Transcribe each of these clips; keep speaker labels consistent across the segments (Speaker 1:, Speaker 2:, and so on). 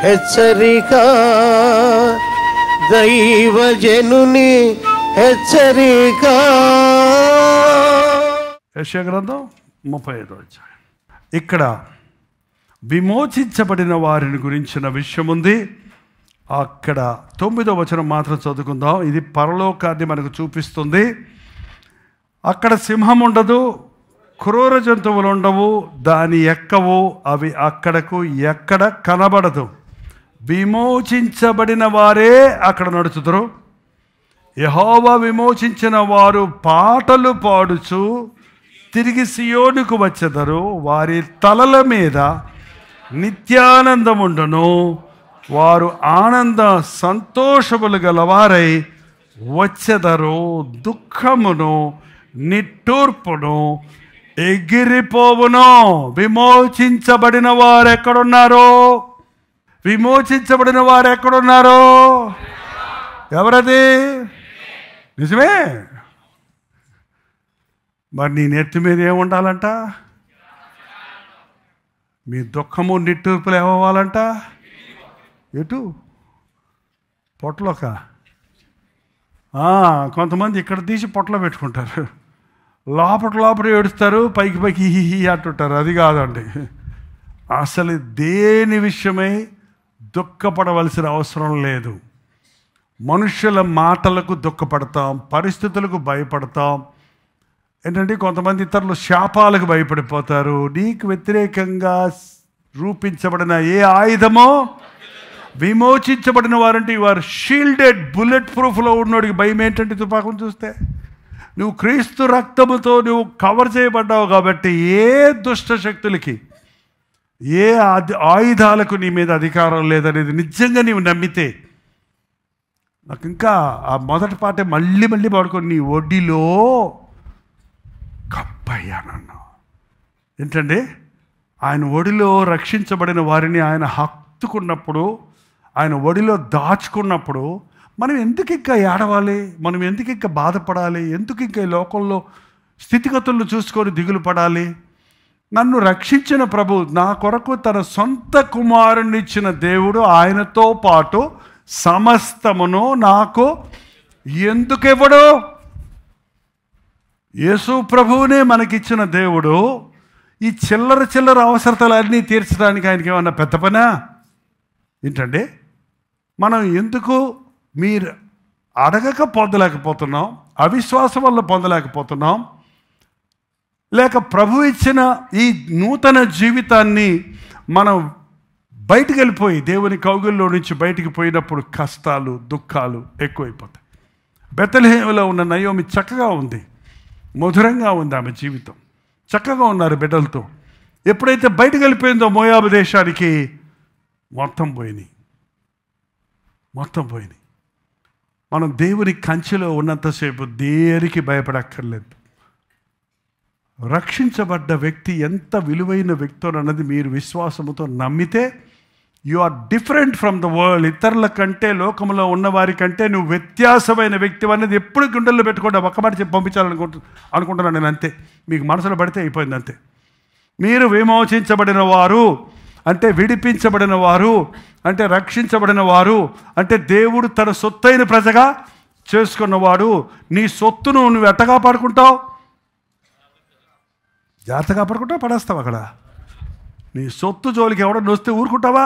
Speaker 1: హెచ్చరిక, దైవజనుని హెచ్చరిక.
Speaker 2: యెషయా గ్రంథం 35వ అధ్యాయం. ఇక్కడ విమోచించబడిన వారిని గురించిన విషయం ఉంది. అక్కడ 9వ వచనం మాత్రం చదువుకుందాం. ఇది పరలోకాన్ని మనకు చూపిస్తుంది. అక్కడ సింహం ఉండదు, క్రూర జంతువులు ఉండవు, దాని ఎక్కవు, అవి అక్కడకు ఎక్కడ కనబడదు. విమోచించబడిన వారే అక్కడ నడుచుదురు. యెహోవా విమోచించిన వారు పాటలు పాడుచు తిరిగి సియోనుకు వచ్చెదరు. వారి తలల మీద నిత్యానందముండును. వారు ఆనంద సంతోషములు గలవారై వచ్చెదరు. దుఃఖమును నిట్టూర్పును ఎగిరిపోవును. విమోచించబడిన వారు ఎక్కడున్నారో? విమోచించబడిన వారు ఎక్కడున్నారో? ఎవరది? నిజమే. మరి నీ నెత్తి మీద ఏముండాలంట? మీ దుఃఖము నిట్టూర్పులు ఏమవ్వాలంట? ఎటు? పొట్టలోక? కొంతమంది ఇక్కడ తీసి పొట్టలో పెట్టుకుంటారు, లోపల ఏడుస్తారు, పైకి హి అంటుంటారు. అది కాదండి. అసలు దేని విషయమై దుఃఖపడవలసిన అవసరం లేదు. మనుషుల మాటలకు దుఃఖపడతాం, పరిస్థితులకు భయపడతాం. ఏంటంటే కొంతమంది ఇతరులు శాపాలకు భయపడిపోతారు. నీకు వ్యతిరేకంగా రూపించబడిన ఏ ఆయుధమో, విమోచించబడిన వారంటే వారు షీల్డెడ్, బుల్లెట్ ప్రూఫ్లో ఉన్నోడికి భయం ఏంటంటే తుపాకును చూస్తే? నువ్వు క్రీస్తు రక్తముతో నువ్వు కవర్ చేయబడ్డావు కాబట్టి ఏ దుష్ట శక్తులకి, ఏ ఆయుధాలకు నీ మీద అధికారం లేదనేది నిజంగా నీవు నమ్మితే, నాకు ఇంకా ఆ మొదటి పాటే మళ్ళీ పడుకొని నీ ఒడిలో కప్పయ్యానన్నా. ఏంటండి? ఆయన ఒడిలో రక్షించబడిన వారిని ఆయన హత్తుకున్నప్పుడు, ఆయన ఒడిలో దాచుకున్నప్పుడు మనం ఎందుకు ఇంకా ఏడవాలి? మనం ఎందుకు ఇంకా బాధపడాలి? ఎందుకు ఇంకా ఈ లోకంలో స్థితిగతులను చూసుకొని దిగులు పడాలి? నన్ను రక్షించిన ప్రభు, నా కొరకు తన సొంత కుమారుని ఇచ్చిన దేవుడు, ఆయనతో పాటు సమస్తమును నాకు ఎందుకు ఇవ్వడు? యేసు ప్రభువునే మనకిచ్చిన దేవుడు ఈ చిల్లర అవసరతలన్నీ తీర్చడానికి ఆయనకి ఏమన్నా పెద్ద పనా ఏంటండి? మనం ఎందుకు మీరు అడగక పొందలేకపోతున్నాం? అవిశ్వాసం వల్ల పొందలేకపోతున్నాం? లేక ప్రభు ఇచ్చిన ఈ నూతన జీవితాన్ని మనం బయటికి వెళ్ళిపోయి దేవుని కౌగిల్లో నుంచి బయటికి పోయినప్పుడు కష్టాలు, దుఃఖాలు ఎక్కువైపోతాయి. బెత్లెహేములో ఉన్న నయోమి చక్కగా ఉంది, మధురంగా ఉంది ఆమె జీవితం, చక్కగా ఉన్నారు బిడ్డలతో. ఎప్పుడైతే బయటకు వెళ్ళిపోయిందో మోయాబు దేశానికి, మొత్తం పోయినాయి. మనం దేవుని కంచెలో ఉన్నంతసేపు దేనికి భయపడక్కర్లేదు. రక్షించబడ్డ వ్యక్తి ఎంత విలువైన వ్యక్తో అన్నది మీరు విశ్వాసముతో నమ్మితే, you are different from the world. ఇతరుల కంటే, లోకంలో ఉన్న వారి కంటే నువ్వు వ్యత్యాసమైన వ్యక్తి అనేది ఎప్పుడు గుండెల్లో పెట్టుకోండి. ఒక్క మాట చెప్పి అనుకుంటున్నాను నేను, అంతే. మీకు మనసులో పడితే అయిపోయింది, అంతే. మీరు విమోచించబడిన వారు అంటే, విడిపించబడిన వారు అంటే, రక్షించబడిన వారు అంటే దేవుడు తన సొత్తైన ప్రజగా చేసుకున్నవాడు. నీ సొత్తును నువ్వు ఎట్ట కాపాడుకుంటావు? జాగ్రత్త కాపాడుకుంటావు, పడేస్తావు అక్కడ. నీ సొత్తు జోలికి ఎవడో వస్తే ఊరుకుంటావా?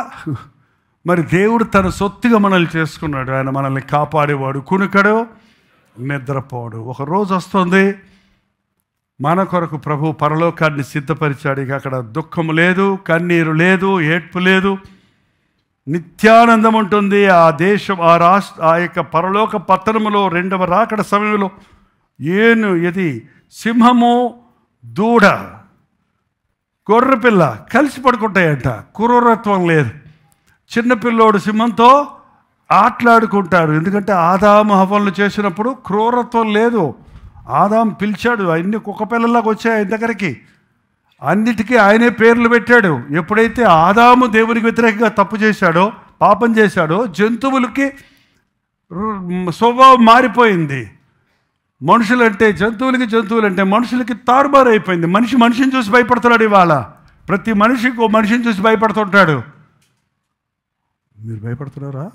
Speaker 2: మరి దేవుడు తన సొత్తుగా మనల్ని చేసుకున్నాడు. ఆయన మనల్ని కాపాడేవాడు, కునుకడు, నిద్రపోడు. ఒక రోజు వస్తుంది, మన కొరకు ప్రభు పరలోకాన్ని సిద్ధపరిచాడు. ఇక అక్కడ దుఃఖము లేదు, కన్నీరు లేదు, ఏడ్పు లేదు, నిత్యానందం ఉంటుంది. ఆ దేశం, ఆ యొక్క పరలోక పట్టణములో రెండవ రాకడ సమయంలో ఇది సింహము, దూడ, గొర్రెపిల్ల కలిసి పడుకుంటాయంట. క్రూరత్వం లేదు. చిన్నపిల్లోడు సింహంతో ఆటలాడుకుంటారు. ఎందుకంటే ఆదాము హవ్వలను చేసినప్పుడు క్రూరత్వం లేదు. ఆదాము పిలిచాడు, అన్ని కుక్క పిల్లలాగా వచ్చాయి ఆయన దగ్గరికి, అన్నిటికీ ఆయనే పేర్లు పెట్టాడు. ఎప్పుడైతే ఆదాము దేవునికి వ్యతిరేకంగా తప్పు చేశాడో, పాపం చేశాడో, జంతువులకి స్వభావం మారిపోయింది. మనుషులంటే జంతువులంటే మనుషులకి తారుమారు అయిపోయింది. మనిషిని చూసి భయపడుతున్నాడు. ఇవాళ ప్రతి మనిషికి ఓ మనిషిని చూసి భయపడుతుంటాడు. మీరు భయపడుతున్నారా?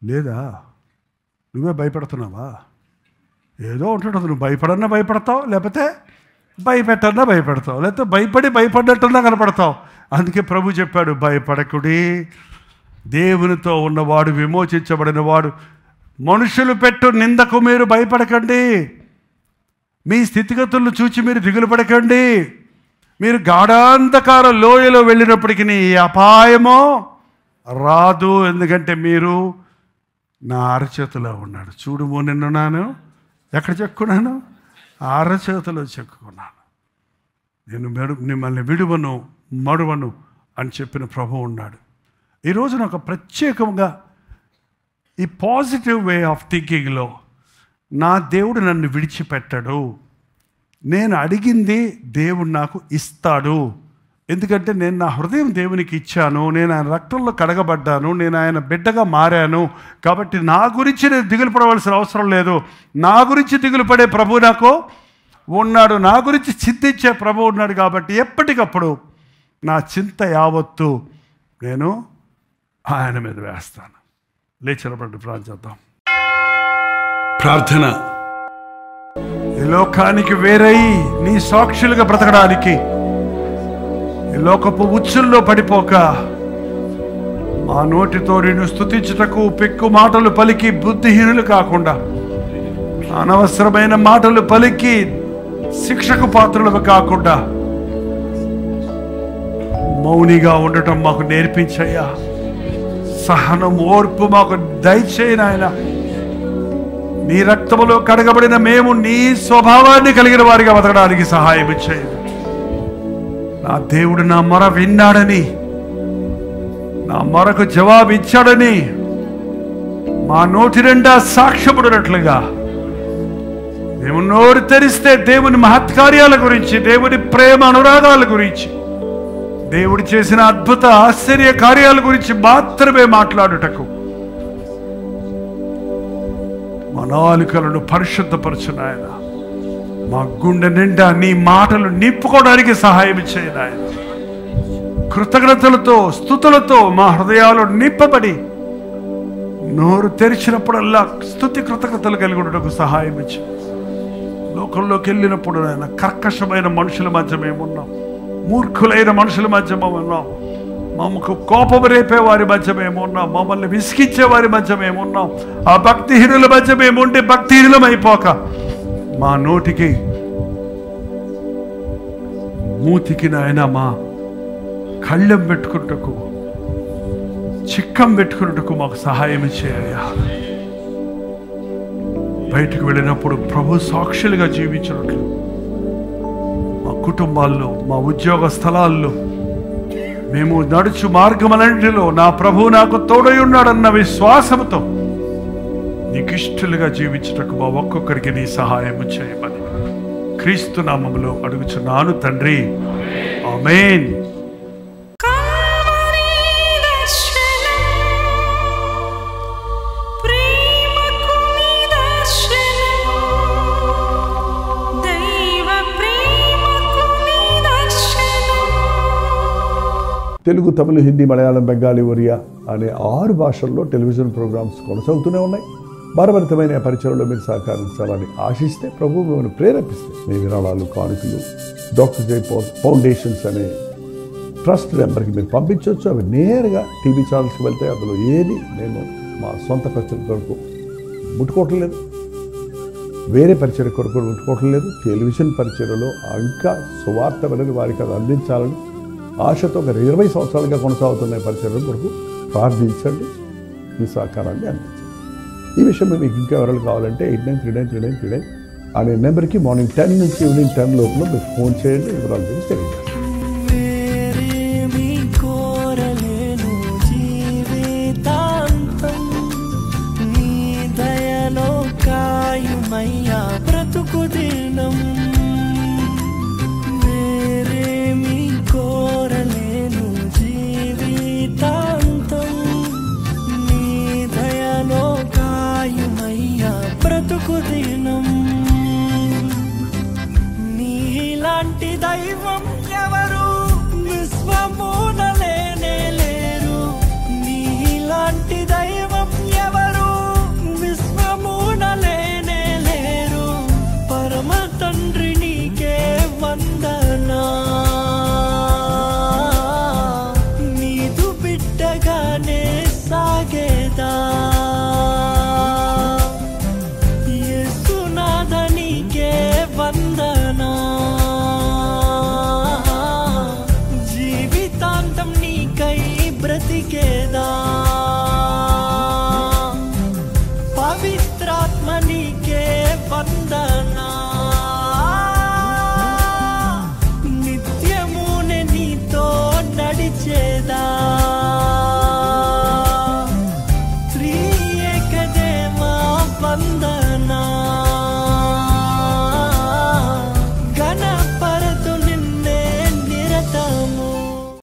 Speaker 2: లేదా? నువ్వే భయపడుతున్నావా? ఏదో ఉంటుంటుంది, నువ్వు భయపడన్నా భయపడతావు, లేకపోతే భయపెట్టన్నా భయపడతావు, లేకపోతే భయపడినట్టున్నా కనపడతావు. అందుకే ప్రభు చెప్పాడు, భయపడకుడి, దేవునితో ఉన్నవాడు విమోచించబడిన వాడు. మనుషులు పెట్టు నిందకు మీరు భయపడకండి. మీ స్థితిగతులను చూచి మీరు దిగులు పడకండి. మీరు గాఢాంధకార లోయలో వెళ్ళినప్పటికీ ఈ అపాయమో రాదు, ఎందుకంటే మీరు నా అరచేతిలో ఉన్నాడు. చూడుము, నిన్నున్నాను ఎక్కడ చెక్కున్నాను? అరచేతిలో చెక్కున్నాను. నేను మిమ్మల్ని విడువను మడువను అని చెప్పిన ప్రభు ఉన్నాడు. ఈరోజు నాకు ప్రత్యేకంగా ఈ పాజిటివ్ వే ఆఫ్ థింకింగ్లో నా దేవుడు నన్ను విడిచిపెట్టడు, నేను అడిగింది దేవుడు నాకు ఇస్తాడు. ఎందుకంటే నేను నా హృదయం దేవునికి ఇచ్చాను, నేను ఆయన రక్తంలో కడగబడ్డాను, నేను ఆయన బిడ్డగా మారాను. కాబట్టి నా గురించి నేను దిగులు పడవలసిన అవసరం లేదు. నా గురించి దిగులు పడే ప్రభు నాకు ఉన్నాడు, నా గురించి చింతించే ప్రభు ఉన్నాడు. కాబట్టి ఎప్పటికప్పుడు నా చింత యావత్తు నేను ఆయన మీద వేస్తాను. లేచినప్పుడు ప్రార్థిద్దాం. ప్రార్థన. ఈ లోకానికి వేరై నీ సాక్షులుగా బ్రతకడానికి, ఈ లోకపు ఉచ్చుల్లో పడిపోక, మా నోటితో నిన్ను స్తుతించుటకు పెక్కు మాటలు పలికి బుద్ధిహీనులు కాకుండా, అనవసరమైన మాటలు పలికి శిక్షకు పాత్రలు కాకుండా మౌనిగా ఉండటం మాకు నేర్పించయ్యా. సహనం, ఓర్పు మాకు దయచేయి నాయన. నీ రక్తములో కడగబడిన మేము నీ స్వభావాన్ని కలిగిన వారిగా బతకడానికి సహాయం చేయండి. నా దేవుడు నా మొర విన్నాడని, నా మొరకు జవాబు ఇచ్చాడని మా నోటి నిండా సాక్ష్యపడినట్లుగా మేము నోరు తెరిస్తే దేవుని మహత్కార్యాల గురించి, దేవుని ప్రేమ అనురాగాల గురించి, దేవుడు చేసిన అద్భుత ఆశ్చర్య కార్యాల గురించి మాత్రమే మాట్లాడుటకు మా నాలుకలను పరిశుద్ధపరచు నాయన. మా గుండె నిండా నీ మాటలు నింపుకోవడానికి సహాయం చేయి నాయన. కృతజ్ఞతలతో స్తుతులతో మా హృదయాలు నింపబడి నోరు తెరిచినప్పుడల్లా స్తుతి కృతజ్ఞతలు కలిగి ఉండటకు సహాయం ఇచ్చి, లోకంలోకి వెళ్ళినప్పుడు నాయన కర్కశమైన మనుషుల మధ్య మేమున్నాం, మూర్ఖులైన మనుషుల మధ్య మేమున్నాం, మమ్మకు కోపం రేపే వారి మధ్య మేమున్నాం, మమ్మల్ని విసిగించే వారి మధ్య మేమున్నాం. ఆ భక్తిహీనుల మధ్య మేముండి భక్తిహీనులం అయిపోక మా నోటికి మూతికి నాయన మా కళ్ళెం పెట్టుకున్నటకు, చిక్కం పెట్టుకున్నటకు మాకు సహాయం చేయ్యా. బయటకు వెళ్ళినప్పుడు ప్రభు సాక్షులుగా జీవించినట్లు, మా కుటుంబాల్లో, మా ఉద్యోగ స్థలాల్లో, మేము నడుచు మార్గమన్నింటిలో నా ప్రభు నాకు తోడై ఉన్నాడన్న విశ్వాసంతో నీకు ఇష్టలుగా జీవించుటకు మా ఒక్కొక్కరికి నీ సహాయం చేయమని క్రీస్తు నామములో అడుగుచున్నాను తండ్రి, ఆమేన్.
Speaker 3: తెలుగు, తమిళ, హిందీ, మలయాళం, బెంగాలీ, ఒరియా అనే 6 భాషల్లో టెలివిజన్ ప్రోగ్రామ్స్ కొనసాగుతూనే ఉన్నాయి. భారభరితమైన పరిచయంలో మీరు సహకరించాలని ఆశిస్తే, ప్రభు మిమ్మల్ని ప్రేరేపిస్తే మీ విరాళాలు, కానుకలు డాక్టర్ జై ఫౌండేషన్స్ అనే ట్రస్ట్ నెంబర్కి మీరు పంపించవచ్చు. అవి నేరుగా టీవీ ఛానల్స్కి వెళ్తాయి. అందులో ఏది మేము మా సొంత పరిచయం కొరకు ముట్టుకోవటం లేదు, వేరే పరిచయం కొరకు ముట్టుకోవటం లేదు. టెలివిజన్ పరిచయలో ఇంకా సువార్త వెళ్ళని వారికి అది అందించాలని ఆశతో ఒక 20 సంవత్సరాలుగా కొనసాగుతున్న పరిచయం కొరకు ప్రార్థించండి, మీ సహకారాన్ని అందించండి. ఈ విషయం మీకు ఇంకా ఎవరైనా కావాలంటే 89393939 అనే నెంబర్కి మార్నింగ్ 10 నుంచి ఈవినింగ్ 10 లోపల మీరు ఫోన్ చేయండి, వివరాలు గురించి తెలియజేస్తాను.
Speaker 4: నీలాంటి దైవం